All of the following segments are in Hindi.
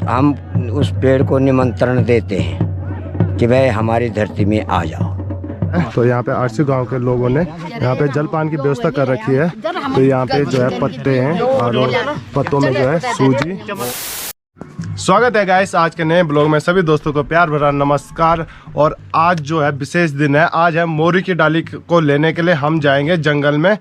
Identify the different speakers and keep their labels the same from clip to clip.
Speaker 1: हम उस पेड़ को निमंत्रण देते हैं कि भाई हमारी धरती में आ जाओ।
Speaker 2: तो यहाँ पे आरसी गांव के लोगों ने यहाँ पे जलपान की व्यवस्था कर रखी है। तो यहाँ पे जो है पत्ते हैं और पत्तों में जो है सूजी। स्वागत है गाइस आज के नए ब्लॉग में। सभी दोस्तों को प्यार भरा नमस्कार। और आज जो है विशेष दिन है। आज हम मोरू की डाली को लेने के लिए हम जाएंगे जंगल में।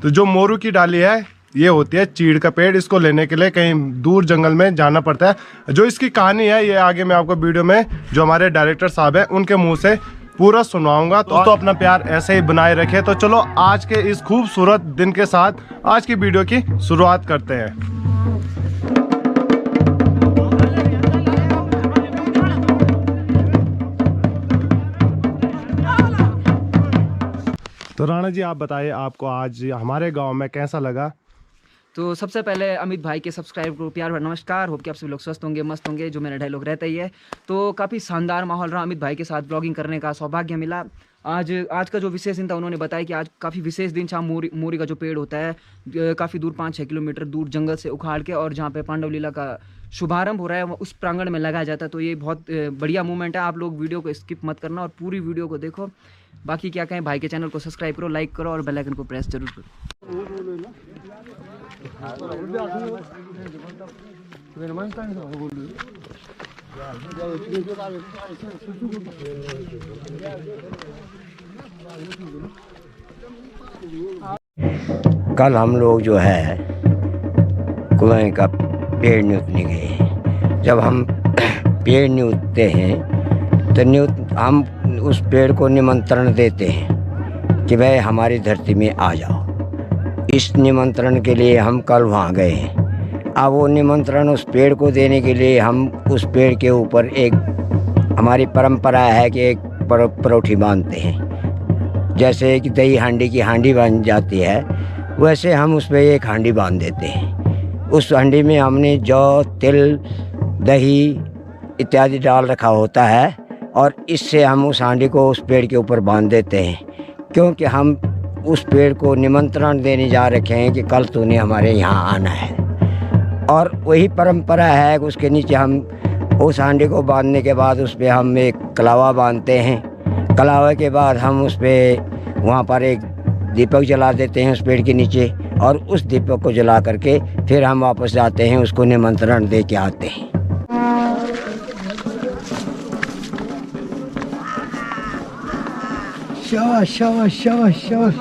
Speaker 2: तो जो मोरू की डाली है ये होती है चीड़ का पेड़। इसको लेने के लिए कहीं दूर जंगल में जाना पड़ता है। जो इसकी कहानी है ये आगे मैं आपको वीडियो में जो हमारे डायरेक्टर साहब हैं उनके मुंह से पूरा सुनाऊंगा। तो अपना प्यार ऐसे ही बनाए रखे। तो चलो आज के इस खूबसूरत दिन के साथ आज की वीडियो की शुरुआत करते हैं। तो राणा जी आप बताइए आपको आज हमारे गांव में कैसा लगा।
Speaker 3: तो सबसे पहले अमित भाई के सब्सक्राइब को प्यार भरा नमस्कार। होप कि आप सभी लोग स्वस्थ होंगे, मस्त होंगे, जो मेरा डायलॉग रहता ही है। तो काफ़ी शानदार माहौल रहा। अमित भाई के साथ ब्लॉगिंग करने का सौभाग्य मिला। आज का जो विशेष दिन था उन्होंने बताया कि आज काफ़ी विशेष दिन था। मोरी का जो पेड़ होता है काफ़ी दूर 5-6 किलोमीटर दूर जंगल से उखाड़ के और जहाँ पे पांडव लीला का शुभारंभ हो रहा है उस प्रांगण में लगाया जाता है। तो ये बहुत बढ़िया मूवमेंट है। आप लोग वीडियो को स्किप मत करना और पूरी वीडियो को देखो। बाकी क्या कहें, भाई के चैनल को सब्सक्राइब करो, लाइक करो और बेल आइकन को प्रेस जरूर करो।
Speaker 1: कल हम लोग जो है कुएं का पेड़ न्यूतने गए। जब हम पेड़ न्यूतते हैं तो हम उस पेड़ को निमंत्रण देते हैं कि भाई हमारी धरती में आ जाओ। इस निमंत्रण के लिए हम कल वहाँ गए हैं। अब वो निमंत्रण उस पेड़ को देने के लिए हम उस पेड़ के ऊपर एक हमारी परंपरा है कि एक परोठी बांधते हैं। जैसे कि दही हांडी की हांडी बन जाती है वैसे हम उस पर एक हांडी बांध देते हैं। उस हांडी में हमने जौ, तिल, दही इत्यादि डाल रखा होता है और इससे हम उस हांडी को उस पेड़ के ऊपर बांध देते हैं। क्योंकि हम उस पेड़ को निमंत्रण देने जा रखे हैं कि कल तूने हमारे यहाँ आना है। और वही परंपरा है कि उसके नीचे हम उस हांडी को बांधने के बाद उस पर हम एक कलावा बांधते हैं। कलावे के बाद हम उस पर वहाँ पर एक दीपक जला देते हैं उस पेड़ के नीचे और उस दीपक को जला करके फिर हम वापस जाते हैं, उसको निमंत्रण दे के आते हैं।
Speaker 4: शाबाश शाबाश शाबाश शाबाश।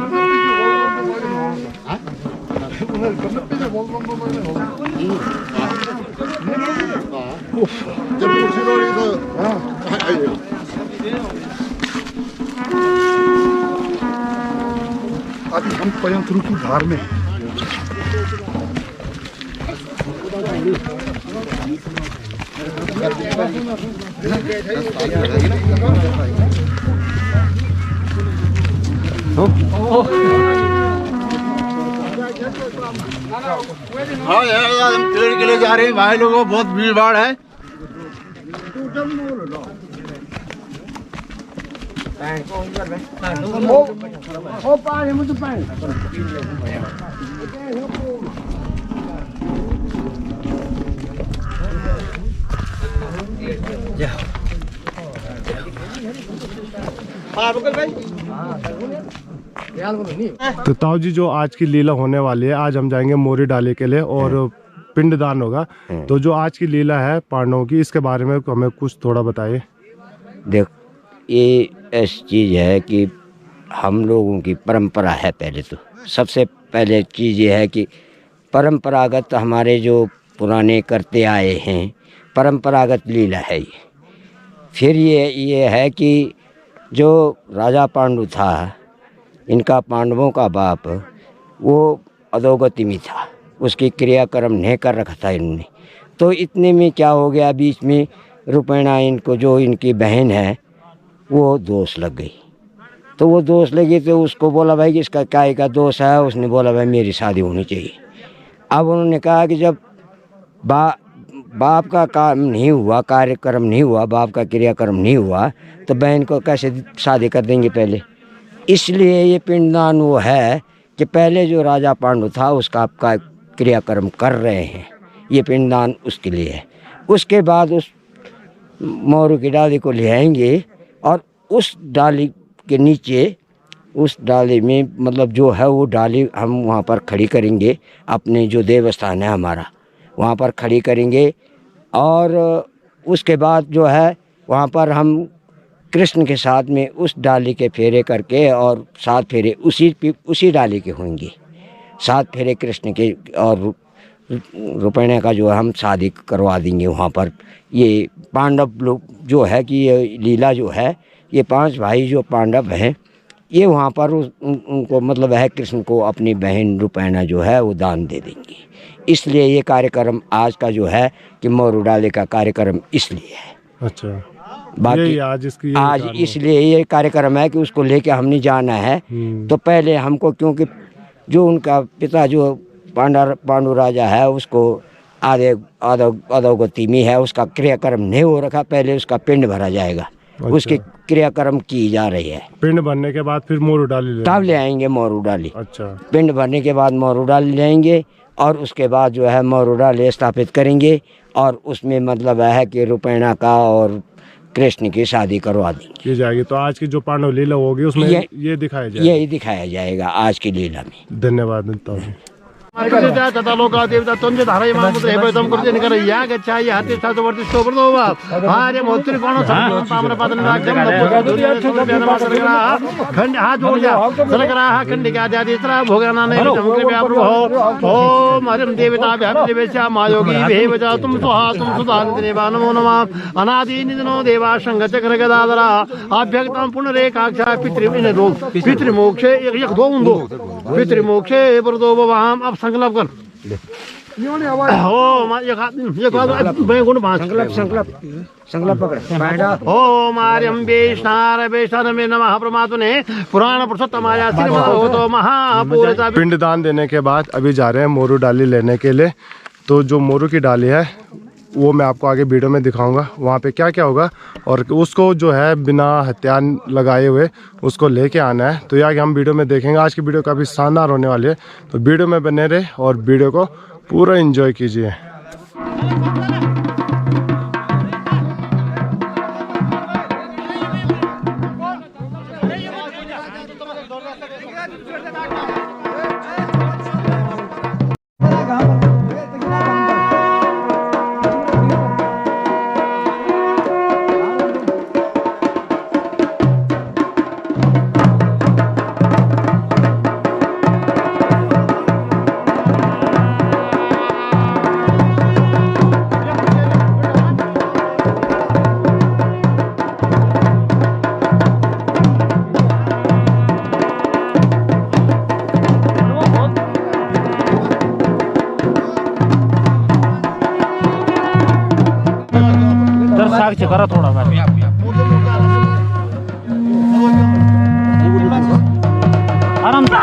Speaker 2: अभी हम पयंतरू की धार में
Speaker 4: हाँ यार हम पेड़ के लिए जा रहे हैं भाई लोगों, बहुत भीड़ भाड़ है।
Speaker 2: तो ताऊ जी जो आज की लीला होने वाली है, आज हम जाएंगे मोरी डाली के लिए और पिंडदान होगा। तो जो आज की लीला है पांडवों की, इसके बारे में हमें कुछ थोड़ा बताइए।
Speaker 1: देख ये ऐसी चीज़ है कि हम लोगों की परंपरा है। पहले तो सबसे पहले चीज़ ये है कि परंपरागत हमारे जो पुराने करते आए हैं परंपरागत लीला है ये। फिर ये है कि जो राजा पांडु था, इनका पांडवों का बाप वो अधोगति में था, उसकी क्रियाक्रम नहीं कर रखा था इन्होंने। तो इतने में क्या हो गया, बीच में रुपैना इनको जो इनकी बहन है वो दोष लग गई। तो वो दोष लगी तो उसको बोला भाई कि इसका काय का दोष है। उसने बोला भाई मेरी शादी होनी चाहिए। अब उन्होंने कहा कि जब बाप का काम नहीं हुआ, कार्यक्रम नहीं हुआ, बाप का क्रियाक्रम नहीं हुआ तो बहन को कैसे शादी कर देंगे पहले। इसलिए ये पिंडदान वो है कि पहले जो राजा पांडु था उसका आपका क्रियाक्रम कर रहे हैं, ये पिंडदान उसके लिए है। उसके बाद उस मोरू की डाली को ले आएंगे और उस डाली के नीचे, उस डाली में मतलब जो है वो डाली हम वहाँ पर खड़ी करेंगे, अपने जो देवस्थान है हमारा वहाँ पर खड़ी करेंगे। और उसके बाद जो है वहाँ पर हम कृष्ण के साथ में उस डाली के फेरे करके, और 7 फेरे उसी डाली के होंगे, 7 फेरे कृष्ण के, और रुपैना का जो है हम शादी करवा देंगे वहाँ पर। ये पांडव लोग जो है कि ये लीला जो है, ये 5 भाई जो पांडव हैं ये वहाँ पर उनको मतलब है कृष्ण को अपनी बहन रुपैना जो है वो दान दे देंगे। इसलिए ये कार्यक्रम आज का जो है कि मोरू डाले का कार्यक्रम इसलिए है।
Speaker 2: अच्छा,
Speaker 1: बाकी आज इसलिए ये कार्यक्रम है कि उसको लेके हमने जाना है। तो पहले हमको, क्योंकि जो उनका पिता जो पांडु राजा है उसको अधोगति में है, उसका क्रियाक्रम नहीं हो रखा, पहले उसका पिंड भरा जाएगा। अच्छा। उसकी क्रियाक्रम की जा रही है।
Speaker 2: पिंड भरने के बाद फिर मोरू डाली
Speaker 1: तब ले आएंगे मोरू डाली।
Speaker 2: अच्छा,
Speaker 1: पिंड भरने के बाद मोरू डाली ले आएंगे और उसके बाद जो है मोरू डाली स्थापित करेंगे और उसमें मतलब है कि रुपैना का और कृष्ण की शादी करवा देंगे
Speaker 2: की जाएगी। तो आज की जो पांडव लीला होगी उसमें ये दिखाया जाएगा,
Speaker 1: यही दिखाया जाएगा आज की लीला में।
Speaker 2: धन्यवाद।
Speaker 4: तथा लोका देवता तुम धारा मामुद्रे हेतम कुर्जे निकर या गच्छा या हाते सातो वर्ति शोभतो वा हारे मोत्री कोण ताम्रपादन राजम खंड हाथ जोड़ जा सरकरा खंडिका आदित्रा भोगाना ने तम कृपया प्रभो ओम हरिम देवता व्यापदेवेशा मायोगी भेवजा तुम सुधागतिनेवा नमो नमः अनादि निधनो देवा संगचक्र गदाधरा अभ्यक्तम पुनरेकाक्षा पितृमोक्षे एक दो पितृमोक्षे प्रदो भवाम। अब संकल्प कर
Speaker 1: संकल्प पकड़।
Speaker 4: ओम आर्यम बेष्णारमे नमः परमात्मने पुराण पुरुषोत्तमाय श्रीमतो महापूरिता।
Speaker 2: पिंडदान देने के बाद अभी जा रहे हैं मोरू डाली लेने के लिए। तो जो मोरू की डाली है वो मैं आपको आगे वीडियो में दिखाऊंगा वहाँ पे क्या क्या होगा, और उसको जो है बिना हथियार लगाए हुए उसको लेके आना है। तो यार हम वीडियो में देखेंगे। आज की वीडियो काफ़ी शानदार होने वाली है, तो वीडियो में बने रहे और वीडियो को पूरा एंजॉय कीजिए।
Speaker 5: करा थोड़ा आराम से।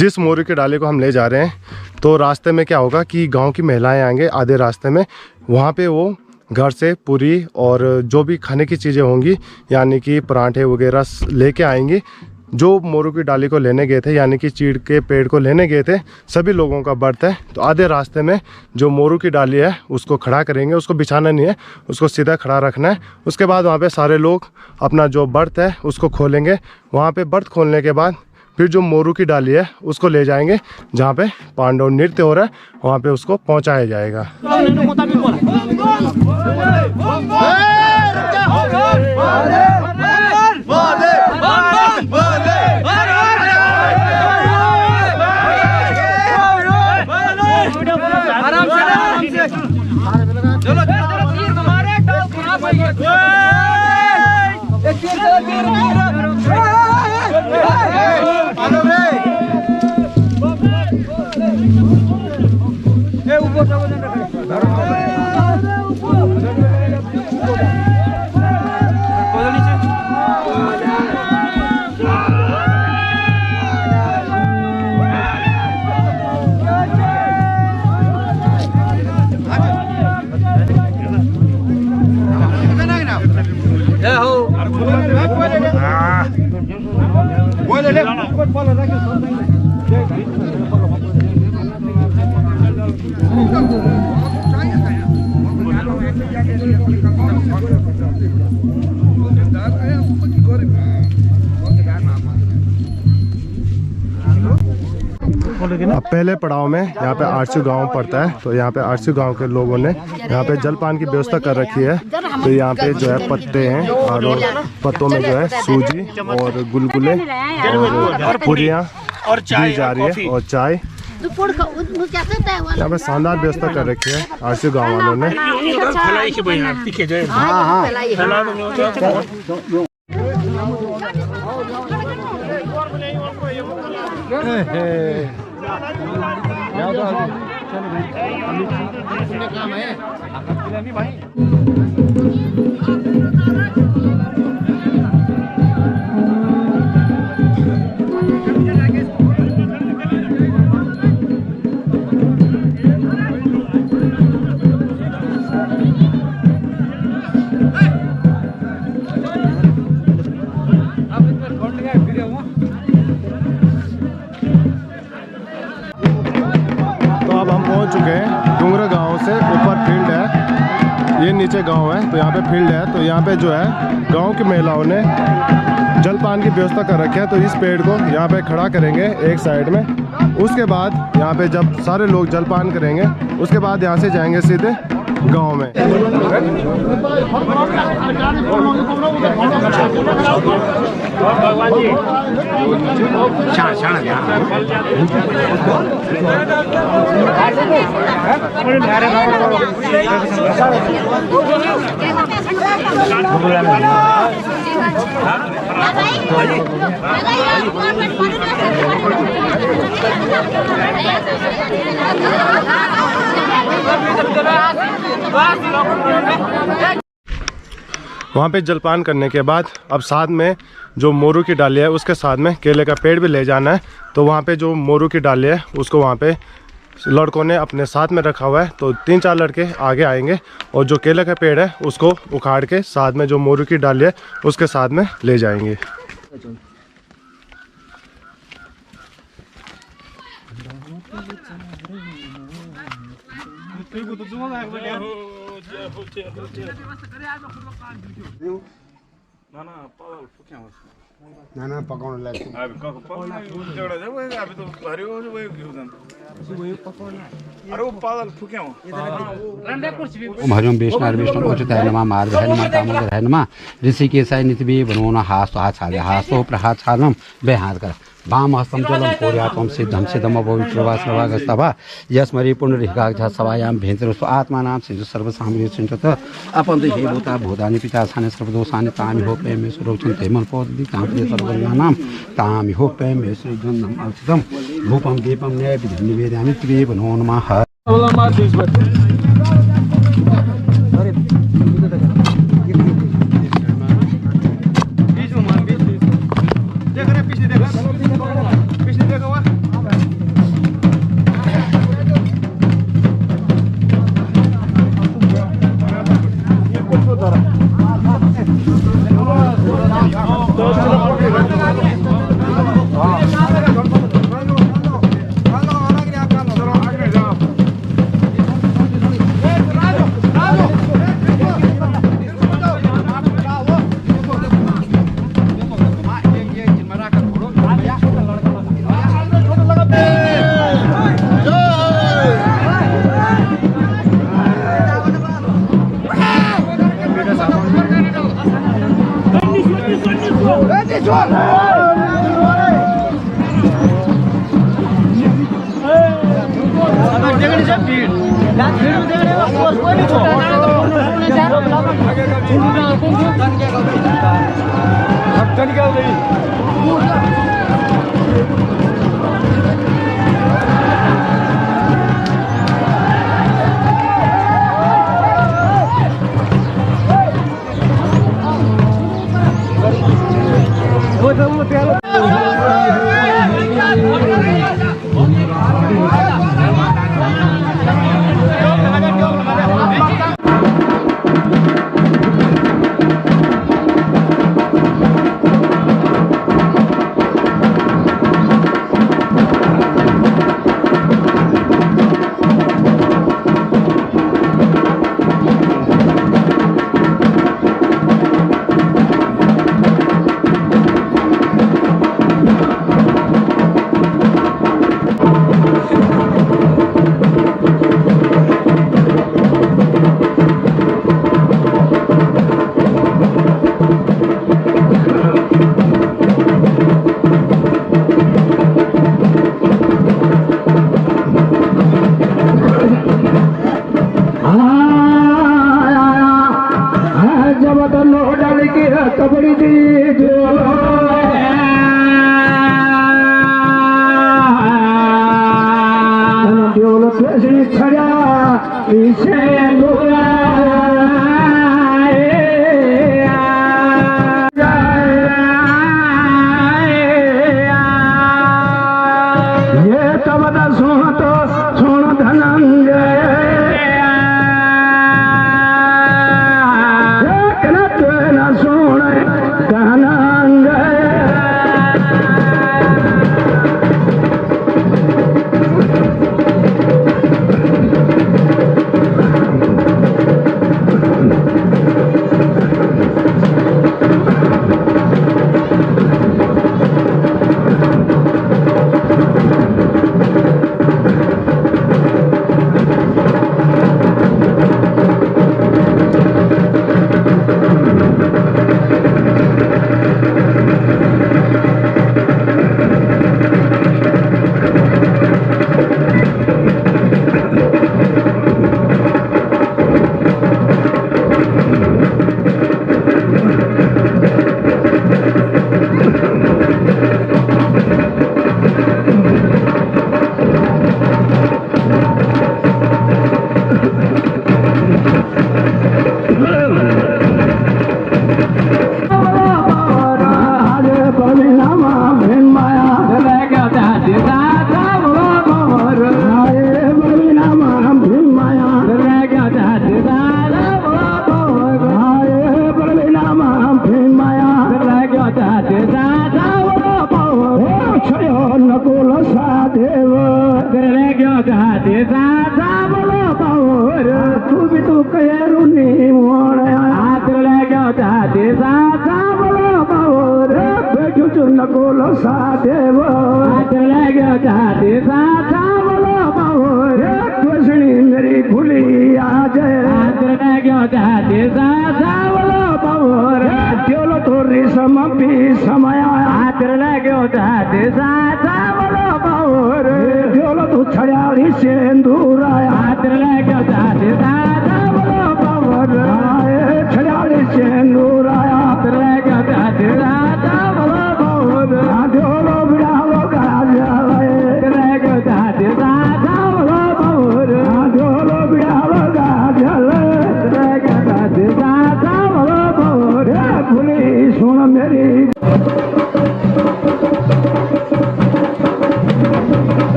Speaker 2: जिस मोरू की डाली को हम ले जा रहे हैं तो रास्ते में क्या होगा कि गांव की महिलाएं आएंगे आधे रास्ते में, वहाँ पे वो घर से पूरी और जो भी खाने की चीज़ें होंगी यानी कि पराठे वगैरह लेके आएंगी। जो मोरू की डाली को लेने गए थे यानी कि चीड़ के पेड़ को लेने गए थे, सभी लोगों का व्रत है। तो आधे रास्ते में जो मोरू की डाली है उसको खड़ा करेंगे, उसको बिछाना नहीं है, उसको सीधा खड़ा रखना है। उसके बाद वहाँ पे सारे लोग अपना जो व्रत है उसको खोलेंगे। वहाँ पे व्रत खोलने के बाद फिर जो मोरू की डाली है उसको ले जाएंगे जहाँ पे पांडव नृत्य हो रहा है, वहाँ पे उसको पहुँचाया जाएगा। अब पहले पड़ाव में यहाँ पे आरसी गांव पड़ता है, तो यहाँ पे आरसी गांव के लोगों ने यहाँ पे जलपान की व्यवस्था कर रखी है। तो यहाँ पे जो है पत्ते हैं और पत्तों में जो है सूजी और गुलगुले और पूरियाँ दी जा रही है और चाय। यहाँ पे शानदार व्यवस्था कर रखी है आरसी गाँव वालों ने। नीचे गांव है, तो यहाँ पे फील्ड है। तो यहाँ पे जो है गांव की महिलाओं ने जलपान की व्यवस्था कर रखी है। तो इस पेड़ को यहाँ पे खड़ा करेंगे एक साइड में। उसके बाद यहाँ पे जब सारे लोग जलपान करेंगे, उसके बाद यहाँ से जाएंगे सीधे गांव में। वहाँ पे जलपान करने के बाद अब साथ में जो मोरू की डाली है उसके साथ में केले का पेड़ भी ले जाना है। तो वहाँ पे जो मोरू की डाली है उसको वहाँ पे लड़कों ने अपने साथ में रखा हुआ है। तो 3-4 लड़के आगे आएंगे और जो केले का पेड़ है उसको उखाड़ के साथ में जो मोरू की डाली है उसके साथ में ले जाएंगे।
Speaker 6: हरिओम विष्णु उचिताय नमः मार्गाय नमः दामोदराय नमः ऋषिकेशाय नित्यवे बनोना हासो प्रहाचारणम बेहात कर वाम हस्तम जलम कोर्यातम सिद्धम सिद्धम पवित्रवासवागस्तवा यस्मरी पुनरिकाग्झ सभायां भेंतरस्तु आत्मानां सिद्धु सर्वसामरि सिंचत अपन हे भूता भूतानि पितासानि सर्वदोषानि तामि हो प्रेमेश्वरो चिन्ते मनपोदि तामि सर्वज्ञानां तामि हो प्रेमेश्वरो जन्मं अवचितम रूपम दीपम नैवेद्यं निवेदयामि त्वे नमो नमः।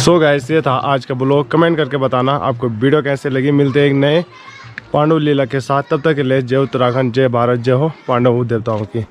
Speaker 2: सो गाइस ये था आज का ब्लॉग। कमेंट करके बताना आपको वीडियो कैसे लगी। मिलते हैं एक नए पांडव लीला के साथ, तब तक के लिए जय उत्तराखंड, जय भारत, जय हो पांडव देवताओं की।